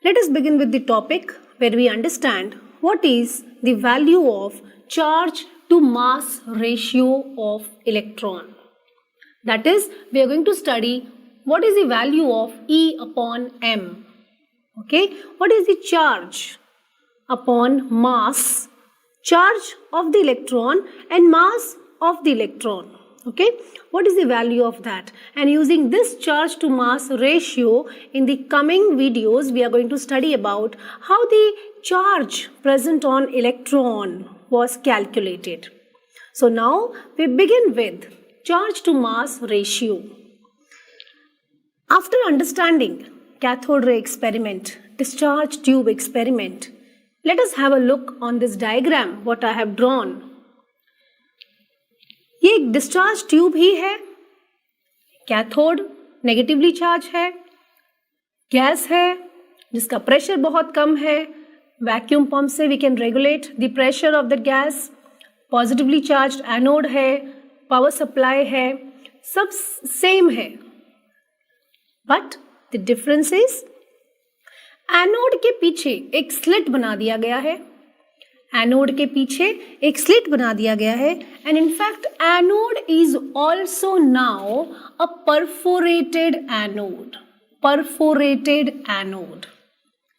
Let us begin with the topic where we understand what is the value of charge to mass ratio of electron. That is, we are going to study what is the value of E upon M. Okay, what is the charge upon mass, charge of the electron and mass of the electron. Okay, what is the value of that? And using this charge to mass ratio, in the coming videos we are going to study about how the charge present on electron was calculated. So now we begin with charge to mass ratio. After understanding cathode ray experiment, discharge tube experiment, let us have a look on this diagram what I have drawn. ये एक discharge tube ही है, cathode negatively charge है, gas है जिसका pressure बहुत कम है, वैक्यूम पंप से we can regulate the pressure of the gas, positively charge anode है, पावर सप्लाई है, सब सेम है, but the difference is anode के पीछे एक स्लिट बना दिया गया है, एनोड के पीछे एक स्लिट बना दिया गया है and in fact anode is also now a perforated anode, perforated anode.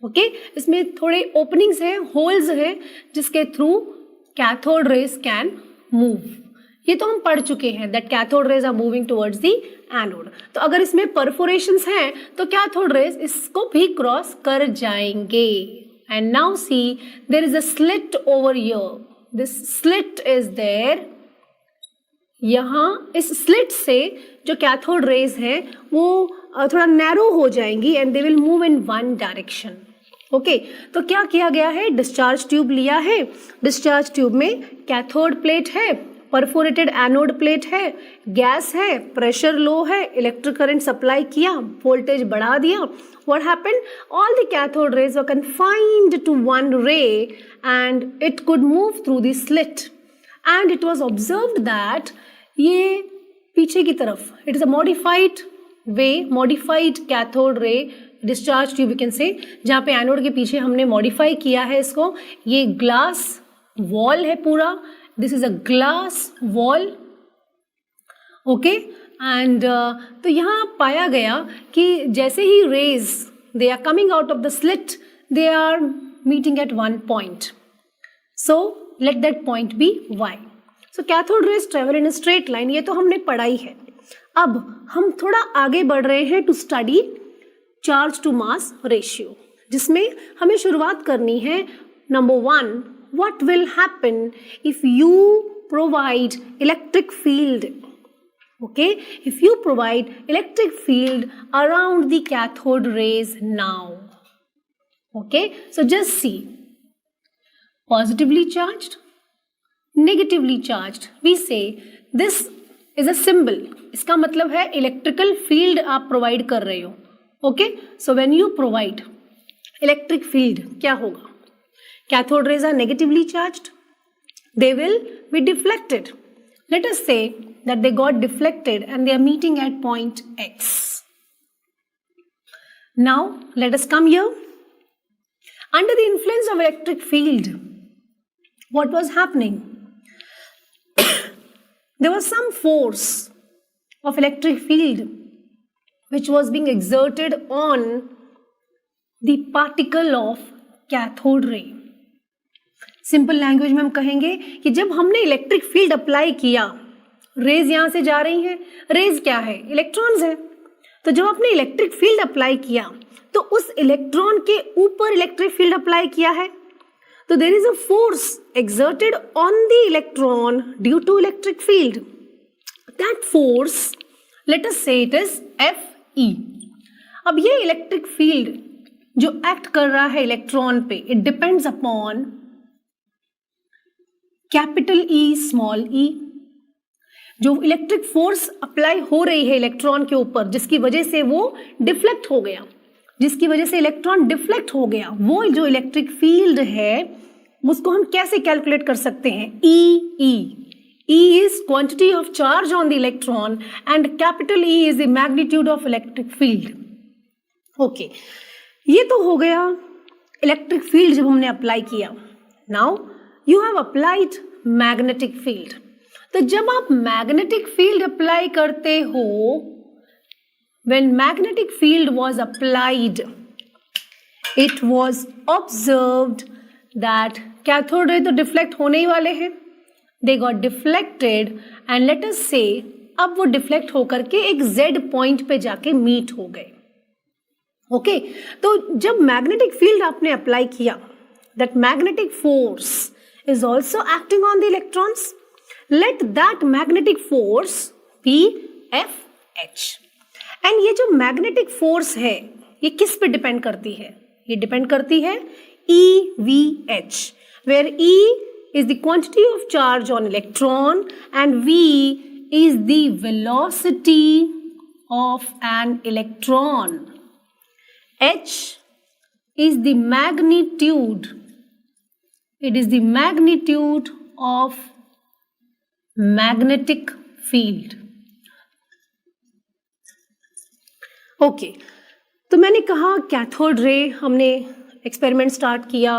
Okay, इसमें थोड़े ओपनिंग्स हैं, होल्स हैं जिसके through cathode rays can move. ये तो हम पढ़ चुके हैं that cathode rays are moving towards the anode. तो अगर इसमें परफोरेशंस हैं तो कैथोड रेज इसको भी क्रॉस कर जाएंगे. And now see, there is a slit over here. This slit is there. यहाँ इस स्लिट से जो कैथोड रेज है वो थोड़ा नैरो हो जाएंगी and they will move in one direction. Okay, तो क्या किया गया है, डिस्चार्ज ट्यूब लिया है, डिस्चार्ज ट्यूब में कैथोड प्लेट है, परफोरेटेड एनोड प्लेट है, गैस है, प्रेशर लो है, इलेक्ट्रिक करंट सप्लाई किया, वोल्टेज बढ़ा दिया. What happened? All the cathode rays were confined to one ray and it could move through the slit. And it was observed that ये पीछे की तरफ, it is a modified way, modified cathode ray discharge tube you can say, जहाँ पे anode के पीछे हमने modify किया है इसको. ये ग्लास वॉल है पूरा, this is a glass wall. Okay? And तो यहाँ पाया गया कि जैसे ही rays they are coming out of the slit, they are meeting at one point. So let that point be Y. So cathode rays travel in a straight line, ये तो हमने पढ़ाई है. अब हम थोड़ा आगे बढ़ रहे हैं to study charge to mass ratio, जिसमें हमें शुरुआत करनी है. Number 1, what will happen if you provide electric field. Okay, if you provide electric field around the cathode rays now. Okay, so just see, positively charged, negatively charged. We say this is a symbol. इसका मतलब है electrical field आप provide कर रहे हो. Okay, so when you provide electric field, क्या होगा? Cathode rays are negatively charged. They will be deflected. Let us say that they got deflected and they are meeting at point X. Now let us come here. Under the influence of electric field, what was happening? There was some force of electric field which was being exerted on the particle of cathode ray. Simple language में हम कहेंगे कि जब हमने electric field apply किया, raise यहाँ से जा रही हैं, रेज क्या है, इलेक्ट्रॉन्स है. तो जब आपने इलेक्ट्रिक फील्ड अप्लाई किया तो उस इलेक्ट्रॉन के ऊपर इलेक्ट्रिक फील्ड अप्लाई किया है, तो there is a force exerted on the electron due to electric field. That force, let us say it is Fe. अब ये इलेक्ट्रिक फील्ड जो एक्ट कर रहा है इलेक्ट्रॉन पे, it depends upon capital E small e. जो electric force apply हो रही है इलेक्ट्रॉन के ऊपर, जिसकी वजह से वो डिफ्लेक्ट हो गया, जिसकी वजह से इलेक्ट्रॉन डिफ्लेक्ट हो गया, वो जो इलेक्ट्रिक फील्ड है उसको हम कैसे कैलकुलेट कर सकते हैं? E is quantity of charge on the electron and capital E is the magnitude of electric field. Okay. ये तो हो गया इलेक्ट्रिक फील्ड जब हमने अप्लाई किया. Now you have applied magnetic field. तो जब आप मैग्नेटिक फील्ड अप्लाई करते हो, when magnetic field was applied, it was observed that cathode ray तो डिफ्लेक्ट होने ही वाले हैं. They got deflected and let us say अब वो डिफ्लेक्ट होकर के एक Z पॉइंट पे जाके मीट हो गए. ओके, तो जब मैग्नेटिक फील्ड आपने अप्लाई किया, that magnetic force is also acting on the electrons. Let that magnetic force be FH. And ये जो मैग्नेटिक फोर्स है ये किस पे डिपेंड करती है? ये डिपेंड करती है EVH, where E is the quantity of charge on electron and V is the velocity of an electron. H is the magnitude. It is the magnitude of magnetic field. Okay, तो मैंने कहा cathode ray हमने experiment start किया,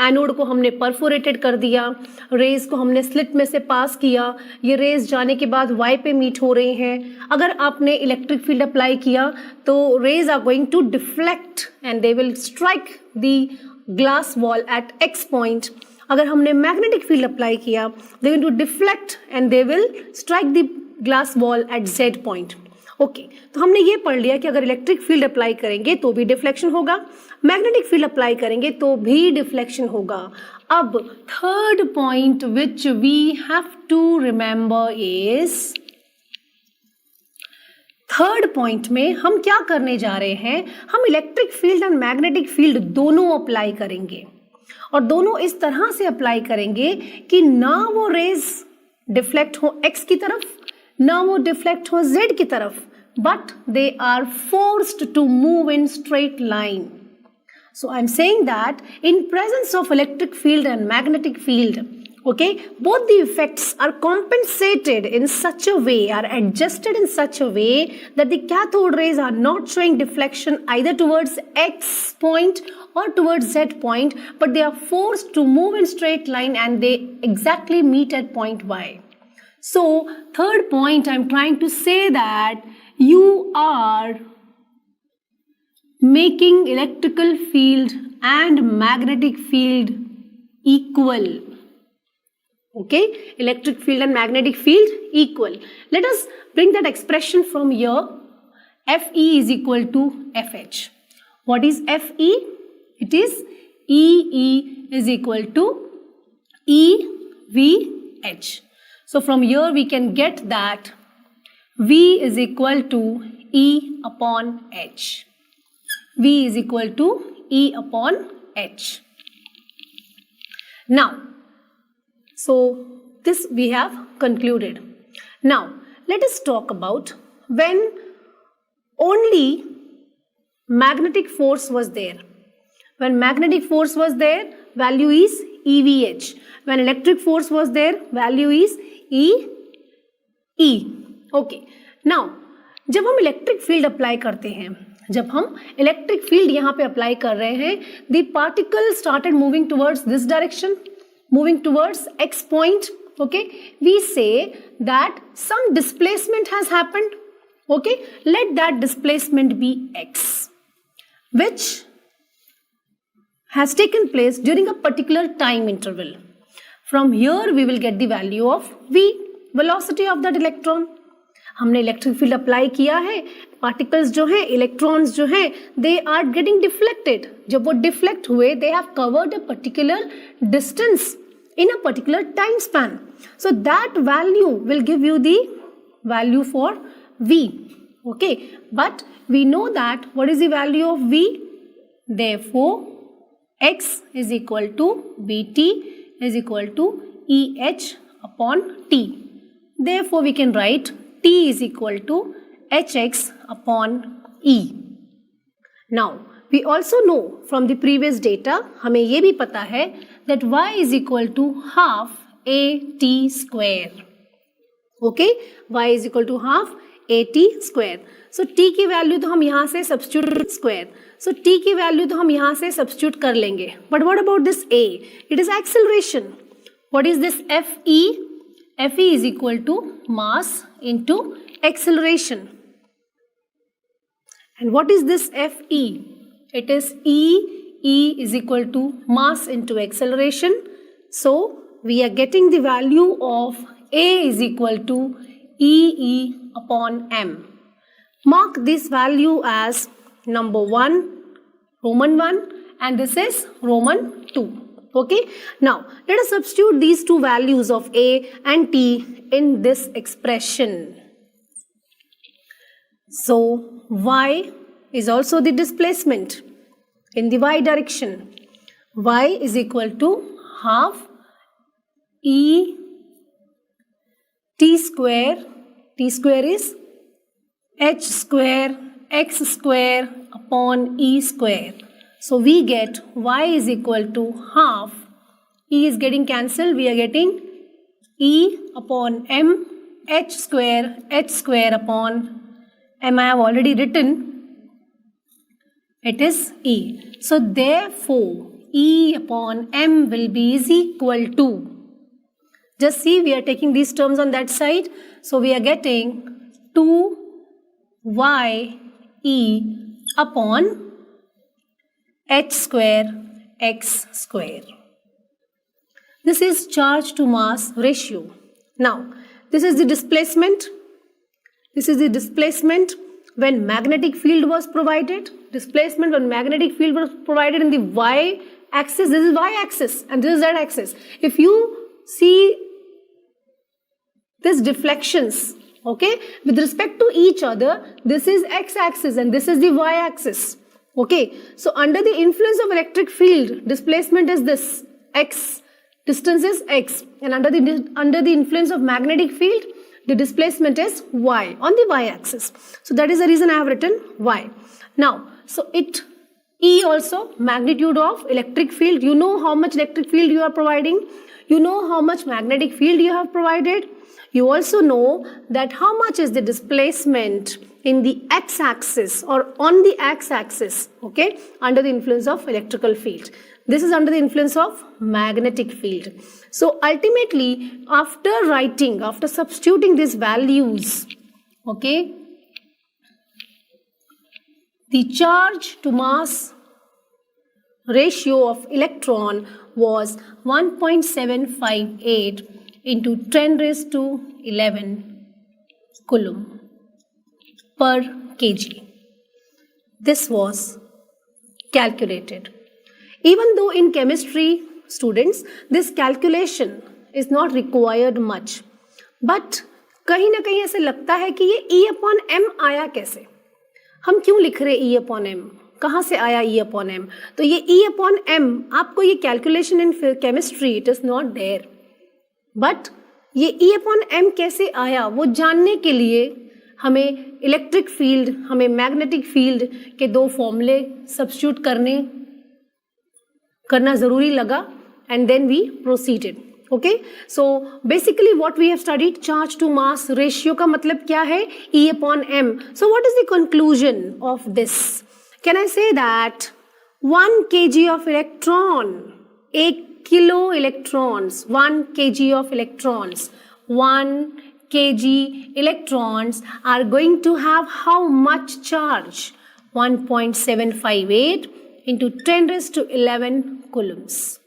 anode को हमने perforated कर दिया, raise को हमने स्लिट में से पास किया, ये रेज जाने के बाद वाई पे मीट हो रहे हैं. अगर आपने इलेक्ट्रिक फील्ड अप्लाई किया तो rays are going to deflect and they will strike the glass wall at X point. अगर हमने मैग्नेटिक फील्ड अप्लाई किया they will too deflect and they will strike the glass wall at Z point. Okay, तो हमने ये पढ़ लिया कि अगर इलेक्ट्रिक फील्ड अप्लाई करेंगे तो भी डिफ्लेक्शन होगा, मैग्नेटिक फील्ड अप्लाई करेंगे तो भी डिफ्लेक्शन होगा. अब third point which we have to remember is, third point में हम क्या करने जा रहे हैं, हम electric field and magnetic field दोनों अप्लाई करेंगे और दोनों इस तरह से अप्लाई करेंगे कि ना वो रेज डिफ्लेक्ट हो एक्स की तरफ, ना वो डिफ्लेक्ट हो जेड की तरफ, but they are forced to move in straight line. So I'm saying that in presence of electric field and magnetic field, okay, both the effects are compensated in such a way, are adjusted in such a way that the cathode rays are not showing deflection either towards X point or towards Z point, but they are forced to move in straight line and they exactly meet at point Y. So third point, I'm trying to say that you are making electrical field and magnetic field equal. Okay, electric field and magnetic field equal. Let us bring that expression from here. Fe is equal to Fh. What is Fe? It is E is equal to EVH. So from here we can get that V is equal to E upon H. V is equal to E upon H. Now, so this we have concluded. Now, let us talk about when only magnetic force was there. When magnetic force was there, value is EVH. When electric force was there, value is E. Okay, now जब हम electric field apply करते हैं, जब हम electric field यहाँ पे apply कर रहे हैं, the particle started moving towards this direction, moving towards X point. Okay, we say that some displacement has happened. Okay, let that displacement be X which has taken place during a particular time interval. From here we will get the value of V, velocity of that electron. हमने electric field apply किया है, particles जो हैं, electrons जो हैं, they are getting deflected. जब वो deflect हुए, they have covered a particular distance in a particular time span. So that value will give you the value for V. Okay, but we know that what is the value of V? Therefore, X is equal to Vt is equal to EH upon T. Therefore, we can write T is equal to HX upon E. Now, we also know from the previous data, हमें ये भी पता है that Y is equal to half AT square. Okay, Y is equal to half AT square. So T की value तो हम यहाँ से सब्स्टिट्यूट स्क्वायर. So T की वैल्यू तो हम यहाँ से सब्स्टिट्यूट कर लेंगे. But what about this A? It is acceleration. What is this Fe? Fe is equal to mass into acceleration. And what is this Fe? It is E is equal to mass into acceleration. So we are getting the value of A is equal to E upon m. Mark this value as number 1, Roman 1, and this is Roman 2. Okay. Now let us substitute these two values of A and T in this expression. So y is also the displacement in the y direction. Y is equal to half E T square. T square is h square x square upon E square. So we get y is equal to half. E is getting cancelled. We are getting E upon m h square upon m. I have already written. It is E. So therefore E upon m will be is equal to. Just see, we are taking these terms on that side. So we are getting 2y E upon h square x square. This is charge to mass ratio. Now, this is the displacement. This is the displacement when magnetic field was provided. Displacement when magnetic field was provided in the y axis. This is y axis and this is z axis. If you see these deflections, okay, with respect to each other, this is x axis and this is the y axis. Okay, so under the influence of electric field, displacement is this x, distance is x, and under the influence of magnetic field, the displacement is y on the y axis. So that is the reason I have written y. Now, so it E also magnitude of electric field. You know how much electric field you are providing. You know how much magnetic field you have provided. You also know that how much is the displacement in the x-axis or on the x-axis, okay, under the influence of electrical field. This is under the influence of magnetic field. So ultimately, after substituting these values, okay, the charge to mass ratio of electron was 1.758 into 10 raised to 11 coulomb per kg. This was calculated. Even though in chemistry, students, this calculation is not required much, but कहीं ना कहीं ऐसे लगता है कि ये E upon m आया कैसे, हम क्यों लिख रहे E upon m, कहाँ से आया E upon m. तो ये E upon m आपको ये calculation in chemistry it is not there, but ये E upon m कैसे आया वो जानने के लिए हमें इलेक्ट्रिक फील्ड, हमें मैग्नेटिक फील्ड के दो फॉर्मूले सब्स्टिट्यूट करना ज़रूरी लगा, and then we proceeded. Okay, so basically what we have studied, charge to mass ratio का मतलब क्या है, E upon m. So what is the conclusion of this? Can I say that 1 kg of electron, 1 kilo electrons, 1 kg of electrons, 1 kg electrons are going to have how much charge? 1.758 into 10 raised to 11 coulombs.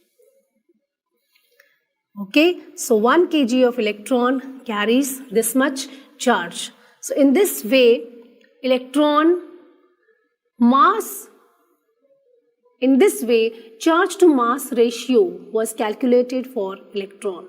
Okay, so 1 kg of electron carries this much charge. So in this way, electron mass, in this way, charge to mass ratio was calculated for electron.